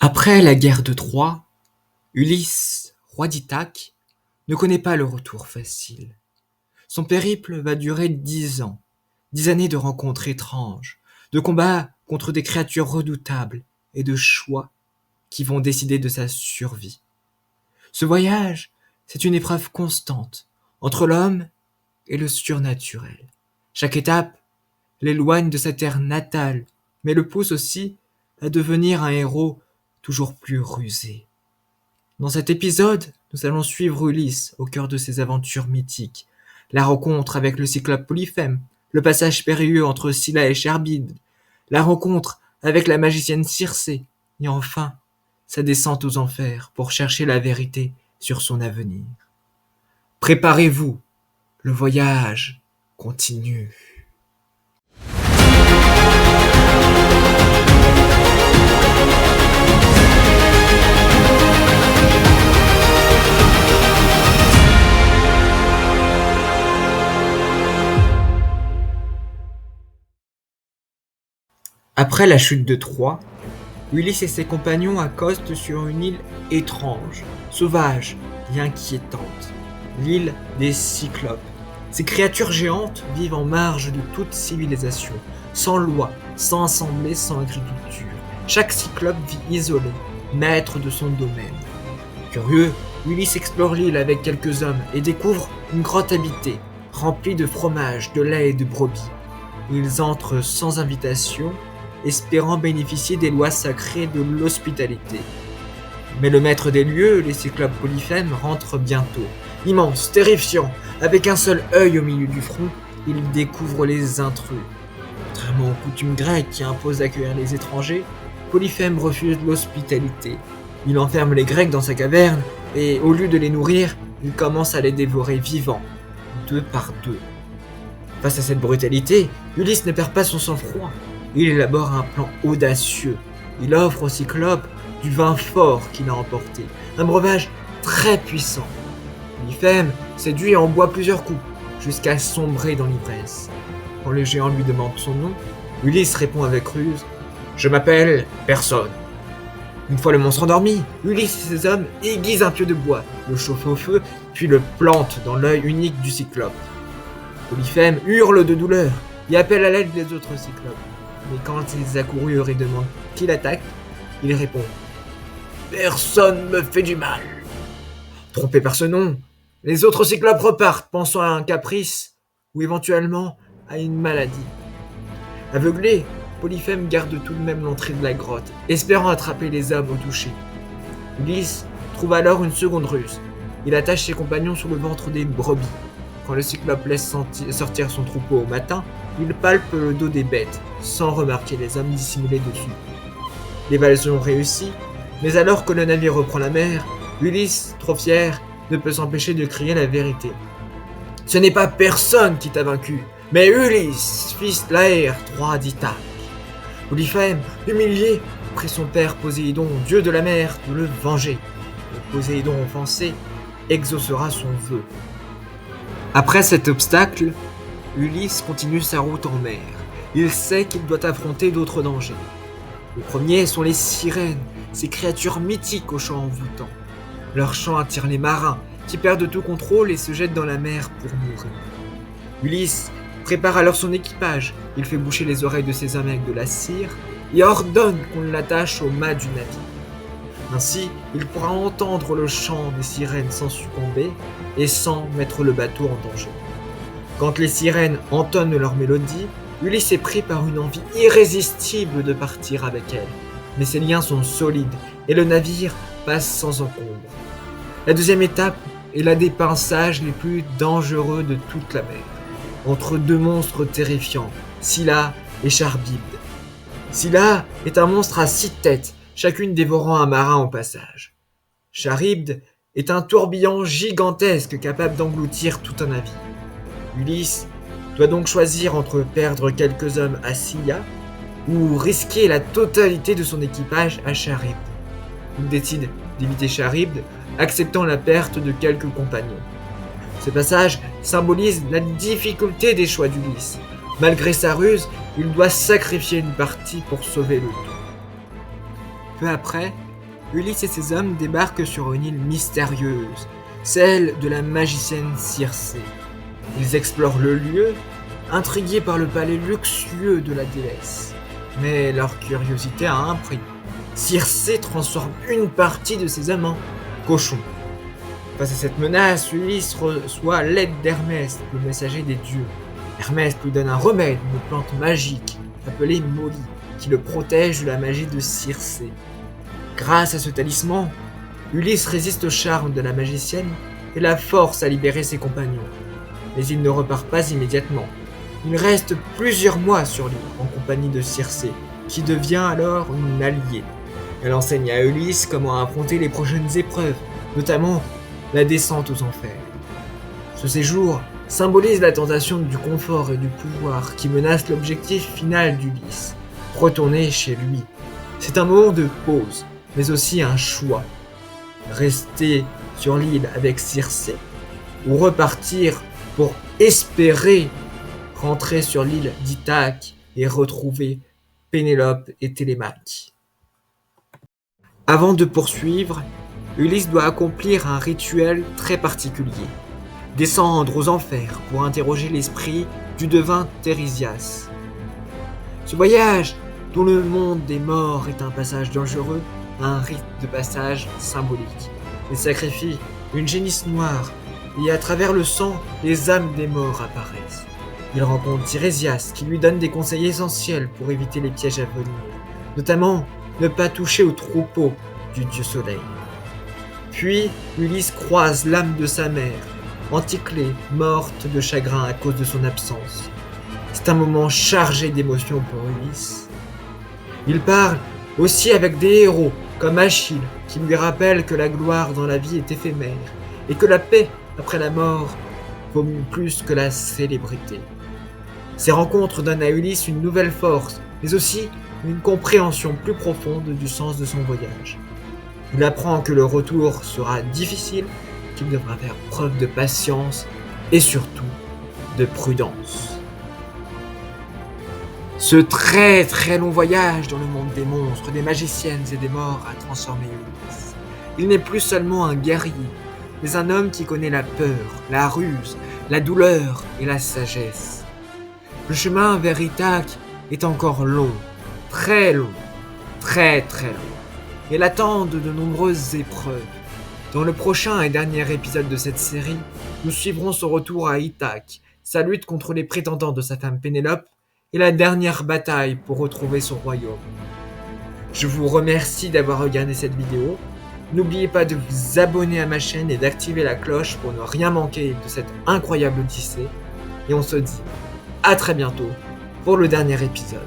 Après la guerre de Troie, Ulysse, roi d'Ithaque, ne connaît pas le retour facile. Son périple va durer 10 ans, 10 années de rencontres étranges, de combats contre des créatures redoutables et de choix qui vont décider de sa survie. Ce voyage, c'est une épreuve constante entre l'homme et le surnaturel. Chaque étape l'éloigne de sa terre natale, mais le pousse aussi à devenir un héros toujours plus rusé. Dans cet épisode, nous allons suivre Ulysse au cœur de ses aventures mythiques, la rencontre avec le cyclope Polyphème, le passage périlleux entre Scylla et Charybde, la rencontre avec la magicienne Circé, et enfin, sa descente aux enfers pour chercher la vérité sur son avenir. Préparez-vous, le voyage continue. Après la chute de Troie, Ulysse et ses compagnons accostent sur une île étrange, sauvage et inquiétante, l'île des Cyclopes. Ces créatures géantes vivent en marge de toute civilisation, sans loi, sans assemblée, sans agriculture. Chaque cyclope vit isolé, maître de son domaine. Curieux, Ulysse explore l'île avec quelques hommes et découvre une grotte habitée, remplie de fromage, de lait et de brebis. Ils entrent sans invitation, espérant bénéficier des lois sacrées de l'hospitalité. Mais le maître des lieux, les cyclopes Polyphème, rentre bientôt. Immense, terrifiant, avec un seul œil au milieu du front, il découvre les intrus. Contrairement aux coutumes grecques qui imposent d'accueillir les étrangers, Polyphème refuse l'hospitalité. Il enferme les Grecs dans sa caverne et, au lieu de les nourrir, il commence à les dévorer vivants, 2 par 2. Face à cette brutalité, Ulysse ne perd pas son sang-froid. Il élabore un plan audacieux. Il offre au cyclope du vin fort qu'il a emporté, un breuvage très puissant. Polyphème séduit et en boit plusieurs coups, jusqu'à sombrer dans l'ivresse. Quand le géant lui demande son nom, Ulysse répond avec ruse « Je m'appelle personne ». Une fois le monstre endormi, Ulysse et ses hommes aiguisent un pieu de bois, le chauffent au feu, puis le plantent dans l'œil unique du cyclope. Polyphème hurle de douleur et appelle à l'aide les autres cyclopes. Mais quand ils accoururent et demandent qui l'attaque, il répond « Personne me fait du mal ». Trompés par ce nom, les autres cyclopes repartent, pensant à un caprice ou éventuellement à une maladie. Aveuglé, Polyphème garde tout de même l'entrée de la grotte, espérant attraper les hommes au toucher. Ulysse trouve alors une seconde ruse. Il attache ses compagnons sous le ventre des brebis. Quand le cyclope laisse sortir son troupeau au matin, il palpe le dos des bêtes, sans remarquer les hommes dissimulés dessus. L'évasion réussit, mais alors que le navire reprend la mer, Ulysse, trop fier, ne peut s'empêcher de crier la vérité. « Ce n'est pas personne qui t'a vaincu, mais Ulysse, fils d'Aère, roi d'Ithaque. » Polyphème, humilié, prie son père Poséidon, dieu de la mer, de le venger. Le Poséidon offensé exaucera son vœu. Après cet obstacle, Ulysse continue sa route en mer. Il sait qu'il doit affronter d'autres dangers. Les premiers sont les sirènes, ces créatures mythiques au chant envoûtant. Leur chant attire les marins, qui perdent tout contrôle et se jettent dans la mer pour mourir. Ulysse prépare alors son équipage. Il fait boucher les oreilles de ses hommes avec de la cire et ordonne qu'on l'attache au mât du navire. Ainsi, il pourra entendre le chant des sirènes sans succomber et sans mettre le bateau en danger. Quand les sirènes entonnent leur mélodie, Ulysse est pris par une envie irrésistible de partir avec elles. Mais ses liens sont solides et le navire passe sans encombre. La deuxième étape est la des pinçages les plus dangereux de toute la mer, entre 2 monstres terrifiants, Scylla et Charybde. Scylla est un monstre à 6 têtes, chacune dévorant un marin au passage. Charybde est un tourbillon gigantesque capable d'engloutir tout un navire. Ulysse doit donc choisir entre perdre quelques hommes à Scylla ou risquer la totalité de son équipage à Charybde. Il décide d'éviter Charybde, acceptant la perte de quelques compagnons. Ce passage symbolise la difficulté des choix d'Ulysse. Malgré sa ruse, il doit sacrifier une partie pour sauver le tout. Peu après, Ulysse et ses hommes débarquent sur une île mystérieuse, celle de la magicienne Circé. Ils explorent le lieu, intrigués par le palais luxueux de la déesse. Mais leur curiosité a un prix. Circé transforme une partie de ses amants en cochons. Face à cette menace, Ulysse reçoit l'aide d'Hermès, le messager des dieux. Hermès lui donne un remède, une plante magique, appelée Molly, qui le protège de la magie de Circé. Grâce à ce talisman, Ulysse résiste au charme de la magicienne et la force à libérer ses compagnons. Mais il ne repart pas immédiatement. Il reste plusieurs mois sur l'île en compagnie de Circé, qui devient alors une alliée. Elle enseigne à Ulysse comment affronter les prochaines épreuves, notamment la descente aux enfers. Ce séjour symbolise la tentation du confort et du pouvoir qui menace l'objectif final d'Ulysse, retourner chez lui. C'est un moment de pause, mais aussi un choix. Rester sur l'île avec Circé ou repartir pour espérer rentrer sur l'île d'Ithaque et retrouver Pénélope et Télémaque. Avant de poursuivre, Ulysse doit accomplir un rituel très particulier. Descendre aux enfers pour interroger l'esprit du devin Thérésias. Ce voyage, dont le monde des morts est un passage dangereux, a un rite de passage symbolique. Il sacrifie une génisse noire et à travers le sang, les âmes des morts apparaissent. Il rencontre Thérésias qui lui donne des conseils essentiels pour éviter les pièges à venir, notamment ne pas toucher au troupeau du dieu soleil. Puis, Ulysse croise l'âme de sa mère, Anticlée, morte de chagrin à cause de son absence. C'est un moment chargé d'émotions pour Ulysse. Il parle aussi avec des héros comme Achille, qui lui rappelle que la gloire dans la vie est éphémère et que la paix après la mort vaut plus que la célébrité. Ces rencontres donnent à Ulysse une nouvelle force, mais aussi une compréhension plus profonde du sens de son voyage. Il apprend que le retour sera difficile, qu'il devra faire preuve de patience et surtout de prudence. Ce très très long voyage dans le monde des monstres, des magiciennes et des morts a transformé Ulysse. Il n'est plus seulement un guerrier, mais un homme qui connaît la peur, la ruse, la douleur et la sagesse. Le chemin vers Ithaque est encore long, très long, très très long. Et l'attendent de nombreuses épreuves. Dans le prochain et dernier épisode de cette série, nous suivrons son retour à Ithaque, sa lutte contre les prétendants de sa femme Pénélope et la dernière bataille pour retrouver son royaume. Je vous remercie d'avoir regardé cette vidéo. N'oubliez pas de vous abonner à ma chaîne et d'activer la cloche pour ne rien manquer de cette incroyable odyssée. Et on se dit à très bientôt pour le dernier épisode.